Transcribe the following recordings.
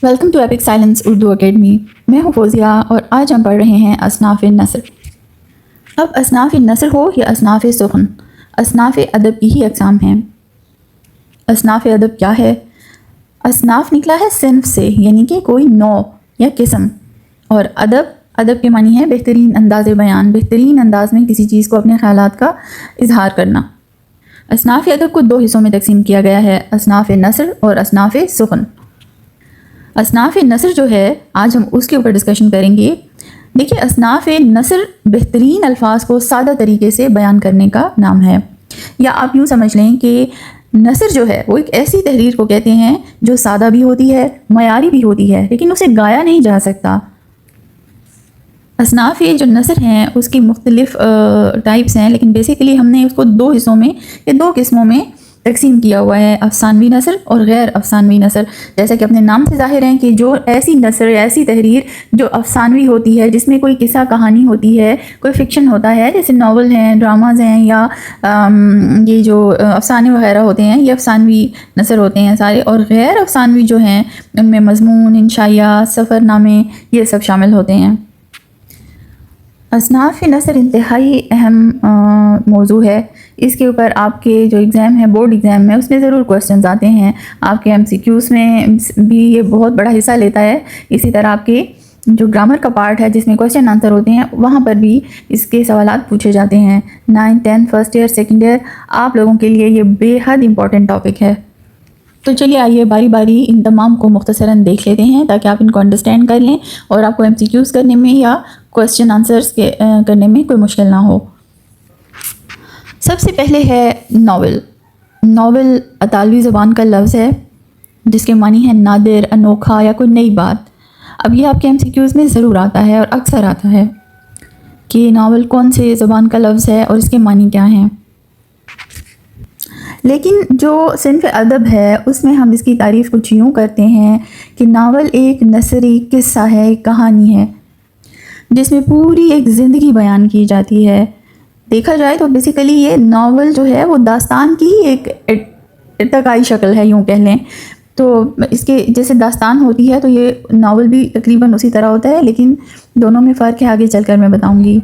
Welcome to epic silence Urdu academy. میں ہوں فوزیہ اور آج ہم پڑھ رہے ہیں اصناف نثر. اب اصناف نثر ہو یا اصناف سخن، اصناف ادب کی ہی اقسام ہیں. اصناف ادب کیا ہے؟ اصناف نکلا ہے صنف سے، یعنی کہ کوئی نوع یا قسم، اور ادب کے معنی ہے بہترین انداز بیان، بہترین انداز میں کسی چیز کو اپنے خیالات کا اظہار کرنا. اصناف ادب کو دو حصوں میں تقسیم کیا گیا ہے، اصناف نثر اور اصناف سخن. اصناف نثر جو ہے آج ہم اس کے اوپر ڈسکشن کریں گے. دیکھیے، اصناف نثر بہترین الفاظ کو سادہ طریقے سے بیان کرنے کا نام ہے، یا آپ یوں سمجھ لیں کہ نثر جو ہے وہ ایک ایسی تحریر کو کہتے ہیں جو سادہ بھی ہوتی ہے، معیاری بھی ہوتی ہے، لیکن اسے گایا نہیں جا سکتا. اصناف جو نثر ہیں اس کی مختلف ٹائپس ہیں، لیکن بیسیکلی ہم نے اس کو دو حصوں میں یا دو قسموں میں تقسیم کیا ہوا ہے، افسانوی نثر اور غیر افسانوی نثر. جیسا کہ اپنے نام سے ظاہر ہے کہ جو ایسی نثر، ایسی تحریر جو افسانوی ہوتی ہے، جس میں کوئی قصہ کہانی ہوتی ہے، کوئی فکشن ہوتا ہے، جیسے ناول ہیں، ڈراماز ہیں، یا یہ جو افسانے وغیرہ ہوتے ہیں، یہ افسانوی نثر ہوتے ہیں سارے. اور غیر افسانوی جو ہیں ان میں مضمون، انشائیہ، سفر نامے، یہ سب شامل ہوتے ہیں. اصناف نثر انتہائی اہم موضوع ہے. اس کے اوپر آپ کے جو ایگزام ہے، بورڈ ایگزام میں، اس میں ضرور کوسچنز آتے ہیں. آپ کے MCQs میں بھی یہ بہت بڑا حصہ لیتا ہے. اسی طرح آپ کے جو گرامر کا پارٹ ہے جس میں کوسچن آنسر ہوتے ہیں، وہاں پر بھی اس کے سوالات پوچھے جاتے ہیں. 9th 10th first year, second year, آپ لوگوں کے لیے یہ بے حد امپورٹنٹ ٹاپک ہے. تو چلیے آئیے باری باری ان تمام کو مختصراً دیکھ لیتے ہیں تاکہ آپ ان کو انڈرسٹینڈ کر لیں اور آپ کو MCQs کرنے میں یا کوسچن آنسرس کرنے میں کوئی مشکل نہ ہو. سب سے پہلے ہے ناول. ناول اطالوی زبان کا لفظ ہے جس کے معنی ہے نادر، انوکھا یا کوئی نئی بات. اب یہ آپ کے MCQs میں ضرور آتا ہے اور اکثر آتا ہے کہ ناول کون سے زبان کا لفظ ہے اور اس کے معنی کیا ہیں. لیکن جو صنف ادب ہے اس میں ہم اس کی تعریف کچھ یوں کرتے ہیں کہ ناول ایک نثری قصہ ہے، ایک کہانی ہے جس میں پوری ایک زندگی بیان کی جاتی ہے. دیکھا جائے تو بیسیکلی یہ ناول جو ہے وہ داستان کی ہی ایک ارتقائی شکل ہے، یوں کہہ لیں. تو اس کے جیسے داستان ہوتی ہے تو یہ ناول بھی تقریباً اسی طرح ہوتا ہے، لیکن دونوں میں فرق ہے، آگے چل کر میں بتاؤں گی.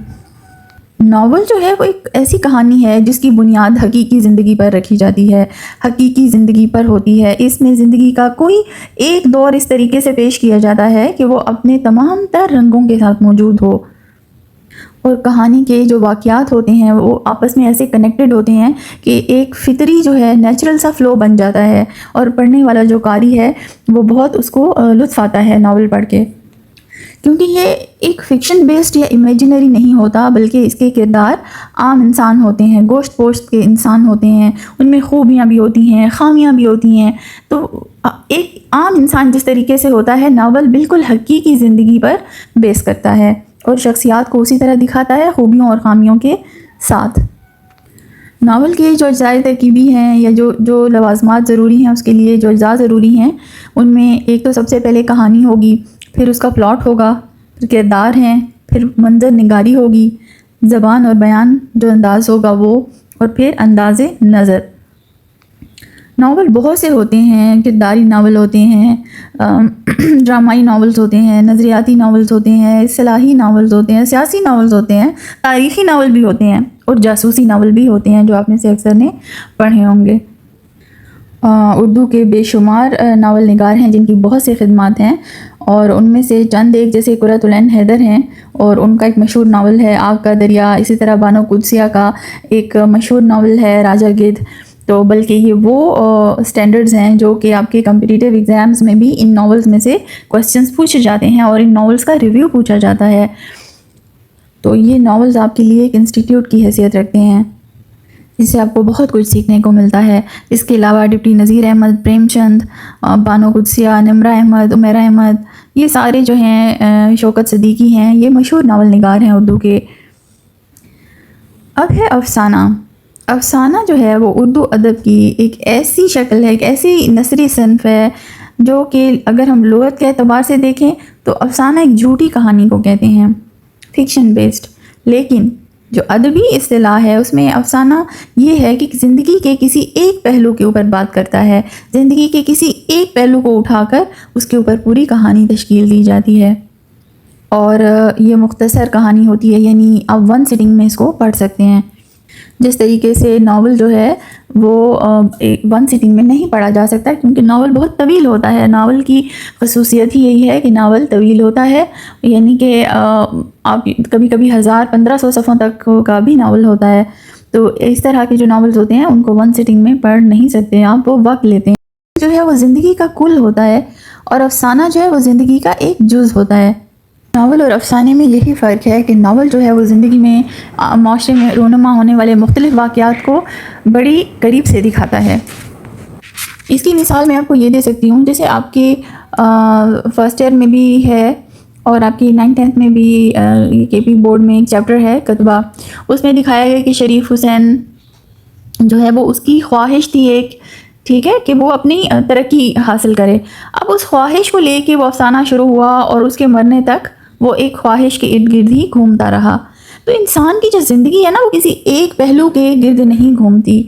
ناول جو ہے وہ ایک ایسی کہانی ہے جس کی بنیاد حقیقی زندگی پر رکھی جاتی ہے، حقیقی زندگی پر ہوتی ہے. اس میں زندگی کا کوئی ایک دور اس طریقے سے پیش کیا جاتا ہے کہ وہ اپنے تمام تر رنگوں کے ساتھ موجود ہو، اور کہانی کے جو واقعات ہوتے ہیں وہ آپس میں ایسے کنیکٹڈ ہوتے ہیں کہ ایک فطری جو ہے نیچرل سا فلو بن جاتا ہے، اور پڑھنے والا جو قاری ہے وہ بہت اس کو لطف آتا ہے ناول پڑھ کے. کیونکہ یہ ایک فکشن بیسڈ یا امیجنری نہیں ہوتا، بلکہ اس کے کردار عام انسان ہوتے ہیں، گوشت پوشت کے انسان ہوتے ہیں. ان میں خوبیاں بھی ہوتی ہیں، خامیاں بھی ہوتی ہیں. تو ایک عام انسان جس طریقے سے ہوتا ہے، ناول بالکل حقیقی زندگی پر بیس کرتا ہے اور شخصیات کو اسی طرح دکھاتا ہے، خوبیوں اور خامیوں کے ساتھ. ناول کے جو اجزائے ترکیبی ہیں یا جو لوازمات ضروری ہیں، اس کے لیے جو اجزاء ضروری ہیں، ان میں ایک تو سب سے پہلے کہانی ہوگی، پھر اس کا پلاٹ ہوگا، پھر کردار ہیں، پھر منظر نگاری ہوگی، زبان اور بیان جو انداز ہوگا وہ، اور پھر انداز نظر. ناول بہت سے ہوتے ہیں، کرداری ناول ہوتے ہیں، ڈرامائی ناولز ہوتے ہیں، نظریاتی ناولز ہوتے ہیں، اصطلاحی ناولز ہوتے ہیں، سیاسی ناولز ہوتے ہیں، تاریخی ناول بھی ہوتے ہیں، اور جاسوسی ناول بھی ہوتے ہیں جو آپ میں سے اکثر نے پڑھے ہوں گے. اردو کے بے شمار ناول نگار ہیں جن کی بہت سی خدمات ہیں، اور ان میں سے چند ایک جیسے قرۃ العین حیدر ہیں، اور ان کا ایک مشہور ناول ہے آگ کا دریا. اسی طرح بانو قدسیہ کا ایک مشہور ناول ہے راجہ گدھ. تو بلکہ یہ وہ سٹینڈرڈز ہیں جو کہ آپ کے کمپٹیٹیو ایگزامز میں بھی ان ناولز میں سے کوسچنز پوچھے جاتے ہیں اور ان ناولز کا ریویو پوچھا جاتا ہے. تو یہ ناولز آپ کے لیے ایک انسٹیٹیوٹ کی حیثیت رکھتے ہیں، اس سے آپ کو بہت کچھ سیکھنے کو ملتا ہے. اس کے علاوہ ڈپٹی نذیر احمد، پریم چند، بانو قدسیہ، نمرہ احمد، عمیرہ احمد، یہ سارے جو ہیں، شوکت صدیقی ہیں، یہ مشہور ناول نگار ہیں اردو کے. اب ہے افسانہ. افسانہ جو ہے وہ اردو ادب کی ایک ایسی شکل ہے، ایک ایسی نثری صنف ہے جو کہ اگر ہم لغت کے اعتبار سے دیکھیں تو افسانہ ایک جھوٹی کہانی کو کہتے ہیں، فکشن بیسڈ. لیکن جو ادبی اصطلاح ہے اس میں افسانہ یہ ہے کہ زندگی کے کسی ایک پہلو کے اوپر بات کرتا ہے، زندگی کے کسی ایک پہلو کو اٹھا کر اس کے اوپر پوری کہانی تشکیل دی جاتی ہے، اور یہ مختصر کہانی ہوتی ہے، یعنی آپ ون سٹنگ میں اس کو پڑھ سکتے ہیں۔ جس طریقے سے ناول جو ہے وہ ون سٹنگ میں نہیں پڑھا جا سکتا کیونکہ ناول بہت طویل ہوتا ہے۔ ناول کی خصوصیت ہی یہی ہے کہ ناول طویل ہوتا ہے، یعنی کہ آپ کبھی کبھی 1000-1500 صفحوں تک کا بھی ناول ہوتا ہے، تو اس طرح کے جو ناولز ہوتے ہیں ان کو ون سٹنگ میں پڑھ نہیں سکتے، آپ وہ وقت لیتے ہیں۔ جو ہے وہ زندگی کا کل ہوتا ہے اور افسانہ جو ہے وہ زندگی کا ایک جز ہوتا ہے۔ ناول اور افسانے میں یہی فرق ہے کہ ناول جو ہے وہ زندگی میں معاشرے میں رونما ہونے والے مختلف واقعات کو بڑی قریب سے دکھاتا ہے۔ اس کی مثال میں آپ کو یہ دے سکتی ہوں، جیسے آپ کے فرسٹ ایئر میں بھی ہے اور آپ کی 9th-10th میں بھی کے پی بورڈ میں ایک چیپٹر ہے کتبہ، اس میں دکھایا گیا کہ شریف حسین جو ہے وہ اس کی خواہش تھی ایک، ٹھیک ہے، کہ وہ اپنی ترقی حاصل کرے۔ اب اس خواہش کو لے کے وہ افسانہ شروع ہوا اور اس کے مرنے تک وہ ایک خواہش کے ارد گرد ہی گھومتا رہا۔ تو انسان کی جو زندگی ہے نا وہ کسی ایک پہلو کے گرد نہیں گھومتی،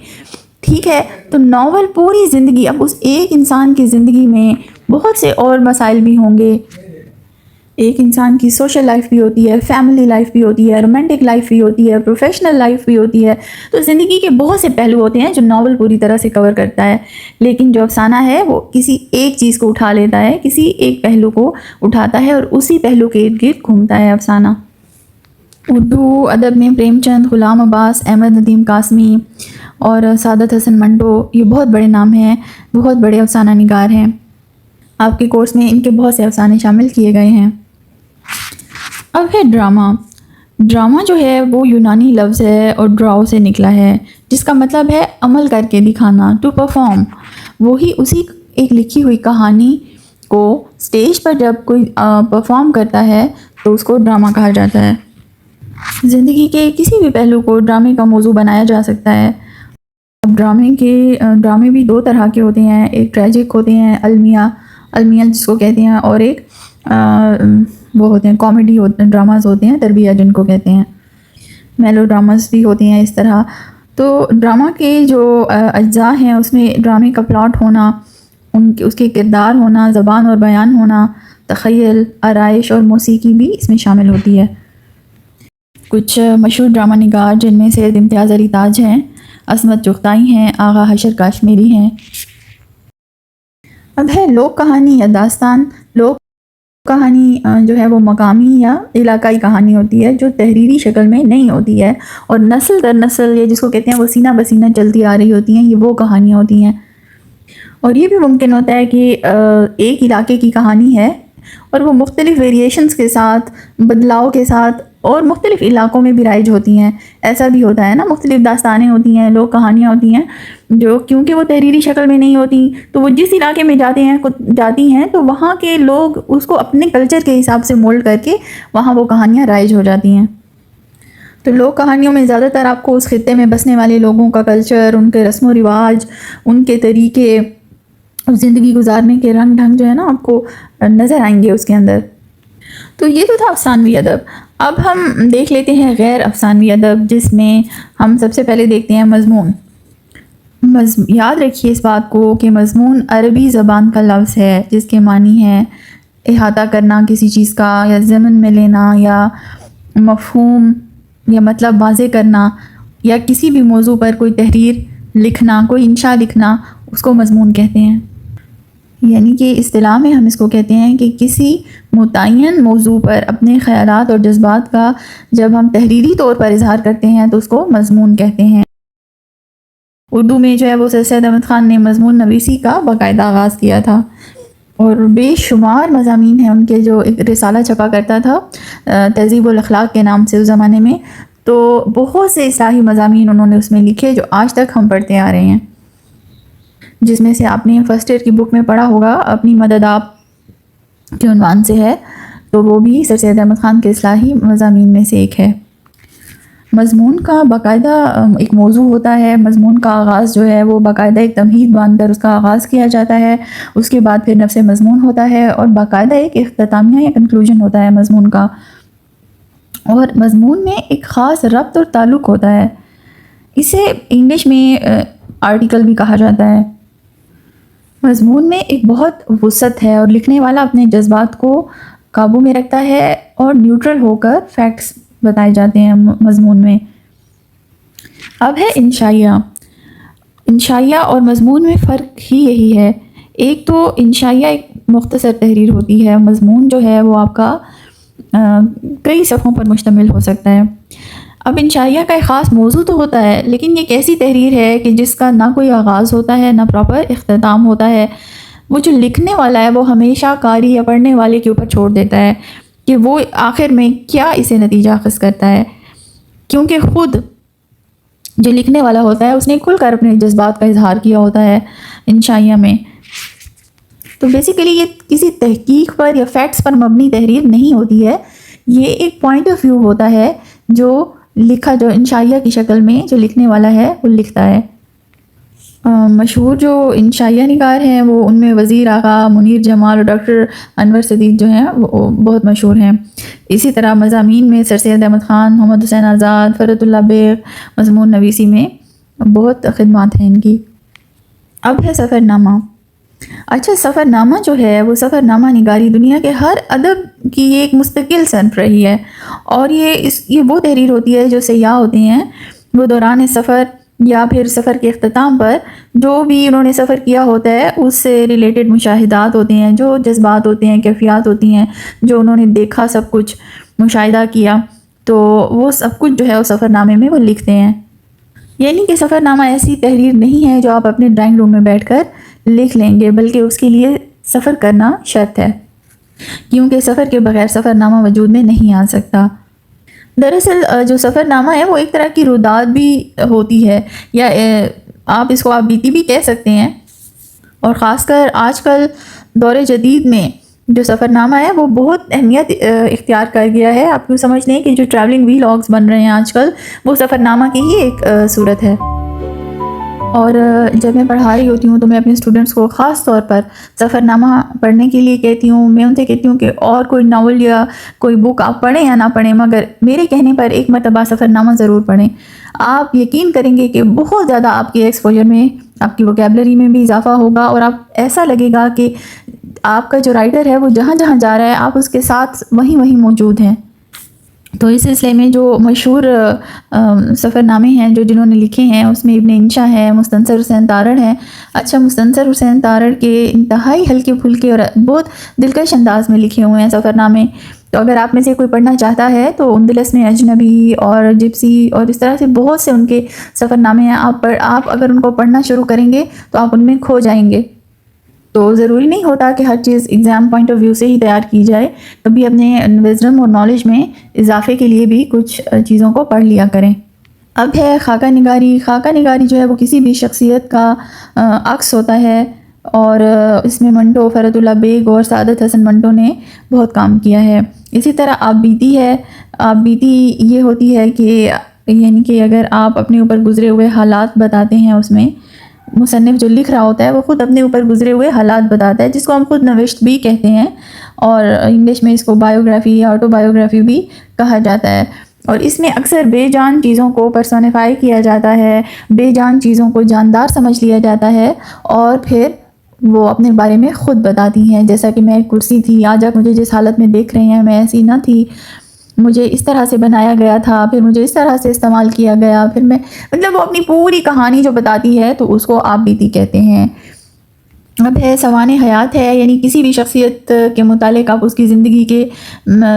ٹھیک ہے۔ تو ناول پوری زندگی، اب اس ایک انسان کی زندگی میں بہت سے اور مسائل بھی ہوں گے، ایک انسان کی سوشل لائف بھی ہوتی ہے، فیملی لائف بھی ہوتی ہے، رومانٹک لائف بھی ہوتی ہے، پروفیشنل لائف بھی ہوتی ہے، تو زندگی کے بہت سے پہلو ہوتے ہیں جو ناول پوری طرح سے کور کرتا ہے، لیکن جو افسانہ ہے وہ کسی ایک چیز کو اٹھا لیتا ہے، کسی ایک پہلو کو اٹھاتا ہے اور اسی پہلو کے ارد گرد گھومتا ہے افسانہ۔ اردو ادب میں پریم چند، غلام عباس، احمد ندیم قاسمی اور سعادت حسن منٹو، یہ بہت بڑے نام ہیں، بہت بڑے افسانہ نگار ہیں۔ آپ کے کورس میں ان کے بہت سے افسانے شامل کیے گئے ہیں۔ اب ہے ڈرامہ۔ ڈرامہ جو ہے وہ یونانی لفظ ہے اور ڈراؤ سے نکلا ہے، جس کا مطلب ہے عمل کر کے دکھانا، ٹو پرفارم۔ وہی اسی ایک لکھی ہوئی کہانی کو سٹیج پر جب کوئی پرفارم کرتا ہے تو اس کو ڈرامہ کہا جاتا ہے۔ زندگی کے کسی بھی پہلو کو ڈرامے کا موضوع بنایا جا سکتا ہے۔ اب ڈرامے بھی دو طرح کے ہوتے ہیں، ایک ٹریجک ہوتے ہیں، المیہ جس کو کہتے ہیں، اور ایک وہ ہوتے ہیں کامیڈی ڈراماز ہوتے ہیں، تربیہ جن کو کہتے ہیں، میلو ڈراماز بھی ہوتے ہیں اس طرح۔ تو ڈرامہ کے جو اجزاء ہیں اس میں ڈرامے کا پلاٹ ہونا، اس کے کردار ہونا، زبان اور بیان ہونا، تخیل، آرائش اور موسیقی بھی اس میں شامل ہوتی ہے۔ کچھ مشہور ڈرامہ نگار جن میں سید امتیاز علی تاج ہیں، عصمت چغتائی ہیں، آغا حشر کاشمیری ہیں۔ اب ہے لوک کہانی یا داستان۔ لوک کہانی جو ہے وہ مقامی یا علاقائی کہانی ہوتی ہے جو تحریری شکل میں نہیں ہوتی ہے، اور نسل در نسل یہ جس کو کہتے ہیں وہ سینہ بسینہ چلتی آ رہی ہوتی ہیں، یہ وہ کہانیاں ہوتی ہیں۔ اور یہ بھی ممکن ہوتا ہے کہ ایک علاقے کی کہانی ہے اور وہ مختلف ویریشنز کے ساتھ، بدلاؤ کے ساتھ، اور مختلف علاقوں میں بھی رائج ہوتی ہیں۔ ایسا بھی ہوتا ہے نا، مختلف داستانیں ہوتی ہیں، لوک کہانیاں ہوتی ہیں جو کیونکہ وہ تحریری شکل میں نہیں ہوتی تو وہ جس علاقے میں جاتی ہیں تو وہاں کے لوگ اس کو اپنے کلچر کے حساب سے مولڈ کر کے وہاں وہ کہانیاں رائج ہو جاتی ہیں۔ تو لوک کہانیوں میں زیادہ تر آپ کو اس خطے میں بسنے والے لوگوں کا کلچر، ان کے رسم و رواج، ان کے طریقے، زندگی گزارنے کے رنگ ڈھنگ جو ہے نا آپ کو نظر آئیں گے اس کے اندر۔ تو یہ تو تھا افسانوی ادب۔ اب ہم دیکھ لیتے ہیں غیر افسانوی ادب، جس میں ہم سب سے پہلے دیکھتے ہیں مضمون۔ یاد رکھیے اس بات کو کہ مضمون عربی زبان کا لفظ ہے جس کے معنی ہے احاطہ کرنا کسی چیز کا، یا ضمن میں لینا، یا مفہوم یا مطلب واضح کرنا، یا کسی بھی موضوع پر کوئی تحریر لکھنا، کوئی انشاء لکھنا، اس کو مضمون کہتے ہیں۔ یعنی کہ اصطلاح میں ہم اس کو کہتے ہیں کہ کسی متعین موضوع پر اپنے خیالات اور جذبات کا جب ہم تحریری طور پر اظہار کرتے ہیں تو اس کو مضمون کہتے ہیں۔ اردو میں جو ہے وہ سر سید احمد خان نے مضمون نویسی کا باقاعدہ آغاز کیا تھا، اور بے شمار مضامین ہیں ان کے، جو ایک رسالہ چھپا کرتا تھا تہذیب الاخلاق کے نام سے اس زمانے میں، تو بہت سے اصلاحی مضامین انہوں نے اس میں لکھے جو آج تک ہم پڑھتے آ رہے ہیں، جس میں سے آپ نے فرسٹ ایئر کی بک میں پڑھا ہوگا، اپنی مدد آپ کے عنوان سے ہے، تو وہ بھی سر سید احمد خان کے اصلاحی مضامین میں سے ایک ہے۔ مضمون کا باقاعدہ ایک موضوع ہوتا ہے، مضمون کا آغاز جو ہے وہ باقاعدہ ایک تمہید باندھ کر اس کا آغاز کیا جاتا ہے، اس کے بعد پھر نفس مضمون ہوتا ہے، اور باقاعدہ ایک اختتامیہ یا کنکلوژن ہوتا ہے مضمون کا، اور مضمون میں ایک خاص ربط اور تعلق ہوتا ہے. اسے انگلش میں آرٹیکل بھی کہا جاتا ہے. مضمون میں ایک بہت وسعت ہے اور لکھنے والا اپنے جذبات کو قابو میں رکھتا ہے اور نیوٹرل ہو کر فیکٹس بتائے جاتے ہیں مضمون میں. اب ہے انشائیہ. انشائیہ اور مضمون میں فرق ہی یہی ہے. ایک تو انشائیہ ایک مختصر تحریر ہوتی ہے، مضمون جو ہے وہ آپ کا کئی صفحوں پر مشتمل ہو سکتا ہے. اب انشائیہ کا ایک خاص موضوع تو ہوتا ہے، لیکن یہ ایک ایسی تحریر ہے کہ جس کا نہ کوئی آغاز ہوتا ہے نہ پراپر اختتام ہوتا ہے. وہ جو لکھنے والا ہے وہ ہمیشہ قاری یا پڑھنے والے کے اوپر چھوڑ دیتا ہے کہ وہ آخر میں کیا اسے نتیجہ اخذ کرتا ہے، کیونکہ خود جو لکھنے والا ہوتا ہے اس نے کھل کر اپنے جذبات کا اظہار کیا ہوتا ہے انشائیہ میں. تو بیسیکلی یہ کسی تحقیق پر یا فیکٹس پر مبنی تحریر نہیں ہوتی ہے، یہ ایک پوائنٹ آف ویو ہوتا ہے جو انشائیہ کی شکل میں جو لکھنے والا ہے وہ لکھتا ہے. مشہور جو انشائیہ نگار ہیں وہ ان میں وزیر آغا، منیر جمال اور ڈاکٹر انور صدیق جو ہیں وہ بہت مشہور ہیں. اسی طرح مضامین میں سر سید احمد خان، محمد حسین آزاد، فرت اللہ بیگ مضمون نویسی میں بہت خدمات ہیں ان کی. اب ہے سفر نامہ. اچھا، سفر نامہ جو ہے وہ سفر نامہ نگاری دنیا کے ہر ادب کی ایک مستقل صنف رہی ہے، اور یہ وہ تحریر ہوتی ہے جو سیاح ہوتے ہیں وہ دوران سفر یا پھر سفر کے اختتام پر جو بھی انہوں نے سفر کیا ہوتا ہے اس سے ریلیٹڈ مشاہدات ہوتے ہیں، جو جذبات ہوتے ہیں، کیفیات ہوتی ہیں، جو انہوں نے دیکھا، سب کچھ مشاہدہ کیا، تو وہ سب کچھ جو ہے وہ سفر نامے میں وہ لکھتے ہیں. یعنی کہ سفر نامہ ایسی تحریر نہیں ہے جو آپ اپنے ڈرائنگ روم میں بیٹھ کر لکھ لیں گے، بلکہ اس کے لیے سفر کرنا شرط ہے، کیونکہ سفر کے بغیر سفر نامہ وجود میں نہیں آ سکتا. دراصل جو سفر نامہ ہے وہ ایک طرح کی روداد بھی ہوتی ہے، یا آپ اس کو آپ بیتی بھی کہہ سکتے ہیں. اور خاص کر آج کل دور جدید میں جو سفر نامہ ہے وہ بہت اہمیت اختیار کر گیا ہے. آپ کو سمجھ لیں کہ جو ٹریولنگ ویلاگز بن رہے ہیں آج کل وہ سفر نامہ کی ہی ایک صورت ہے. اور جب میں پڑھا رہی ہوتی ہوں تو میں اپنے اسٹوڈنٹس کو خاص طور پر سفر نامہ پڑھنے کے لیے کہتی ہوں. میں ان سے کہتی ہوں کہ اور کوئی ناول یا کوئی بک آپ پڑھیں یا نہ پڑھیں، مگر میرے کہنے پر ایک مرتبہ سفر نامہ ضرور پڑھیں. آپ یقین کریں گے کہ بہت زیادہ آپ کے ایکسپوجر میں، آپ کی ووکیبلری میں بھی اضافہ ہوگا، اور آپ ایسا لگے گا کہ آپ کا جو رائٹر ہے وہ جہاں جہاں جا رہا ہے آپ اس کے ساتھ وہیں موجود ہیں. تو اس سلسلے میں جو مشہور سفر نامے ہیں جنہوں نے لکھے ہیں اس میں ابن انشا ہے، مستنصر حسین تارڑ ہیں. اچھا، مستنصر حسین تارڑ کے انتہائی ہلکے پھلکے اور بہت دلکش انداز میں لکھے ہوئے ہیں سفر نامے. تو اگر آپ میں سے کوئی پڑھنا چاہتا ہے تو اندلس میں اجنبی اور جپسی اور اس طرح سے بہت سے ان کے سفر نامے ہیں. آپ اگر ان کو پڑھنا شروع کریں گے تو آپ ان میں کھو جائیں گے. تو ضروری نہیں ہوتا کہ ہر چیز ایگزام پوائنٹ آف ویو سے ہی تیار کی جائے، کبھی اپنے وزڈم اور نالج میں اضافے کے لیے بھی کچھ چیزوں کو پڑھ لیا کریں. اب ہے خاکہ نگاری. خاکہ نگاری جو ہے وہ کسی بھی شخصیت کا عکس ہوتا ہے، اور اس میں منٹو، فرت اللہ بیگ اور سعادت حسن منٹو نے بہت کام کیا ہے. اسی طرح آپ بیتی ہے. آپ بیتی یہ ہوتی ہے کہ یعنی کہ اگر آپ اپنے اوپر گزرے ہوئے حالات بتاتے ہیں، اس میں مصنف جو لکھ رہا ہوتا ہے وہ خود اپنے اوپر گزرے ہوئے حالات بتاتا ہے، جس کو ہم خود نوشت بھی کہتے ہیں، اور انگلش میں اس کو بایوگرافی یا آٹو بایوگرافی بھی کہا جاتا ہے. اور اس میں اکثر بے جان چیزوں کو پرسونیفائی کیا جاتا ہے، بے جان چیزوں کو جاندار سمجھ لیا جاتا ہے، اور پھر وہ اپنے بارے میں خود بتاتی ہیں. جیسا کہ میں ایک کرسی تھی، آج آپ مجھے جس حالت میں دیکھ رہے ہیں میں ایسی نہ تھی، مجھے اس طرح سے بنایا گیا تھا، پھر مجھے اس طرح سے استعمال کیا گیا، پھر میں مطلب وہ اپنی پوری کہانی جو بتاتی ہے تو اس کو آپ بیتی کہتے ہیں. اب ہے سوانح حیات ہے. یعنی کسی بھی شخصیت کے متعلق آپ اس کی زندگی کے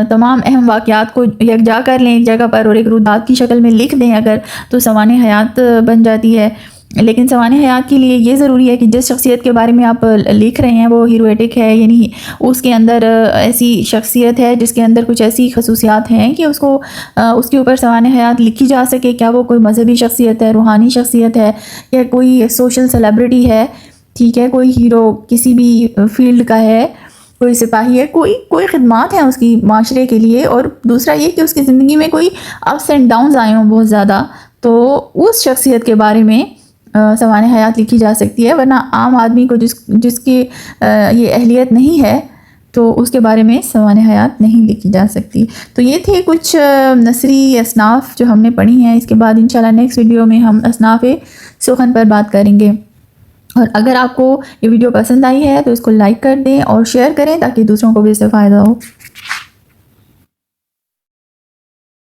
تمام اہم واقعات کو یکجا کر لیں ایک جگہ پر اور ایک رودات کی شکل میں لکھ دیں اگر، تو سوانح حیات بن جاتی ہے. لیکن سوانح حیات کے لیے یہ ضروری ہے کہ جس شخصیت کے بارے میں آپ لکھ رہے ہیں وہ ہیرویٹک ہے، یعنی اس کے اندر ایسی شخصیت ہے جس کے اندر کچھ ایسی خصوصیات ہیں کہ اس کے اوپر سوانح حیات لکھی جا سکے. کیا وہ کوئی مذہبی شخصیت ہے، روحانی شخصیت ہے، یا کوئی سوشل سیلیبریٹی ہے، ٹھیک ہے، کوئی ہیرو کسی بھی فیلڈ کا ہے، کوئی سپاہی ہے، کوئی خدمات ہیں اس کی معاشرے کے لیے. اور دوسرا یہ کہ اس کی زندگی میں کوئی اپس اینڈ ڈاؤنز آئے ہوں بہت زیادہ، تو اس شخصیت کے بارے میں سوانح حیات لکھی جا سکتی ہے. ورنہ عام آدمی کو جس کی یہ اہلیت نہیں ہے تو اس کے بارے میں سوانح حیات نہیں لکھی جا سکتی۔ تو یہ تھے کچھ نثری اصناف جو ہم نے پڑھی ہیں۔ اس کے بعد انشاءاللہ نیکسٹ ویڈیو میں ہم اصناف سخن پر بات کریں گے۔ اور اگر آپ کو یہ ویڈیو پسند آئی ہے تو اس کو لائک کر دیں اور شیئر کریں تاکہ دوسروں کو بھی اس سے فائدہ ہو۔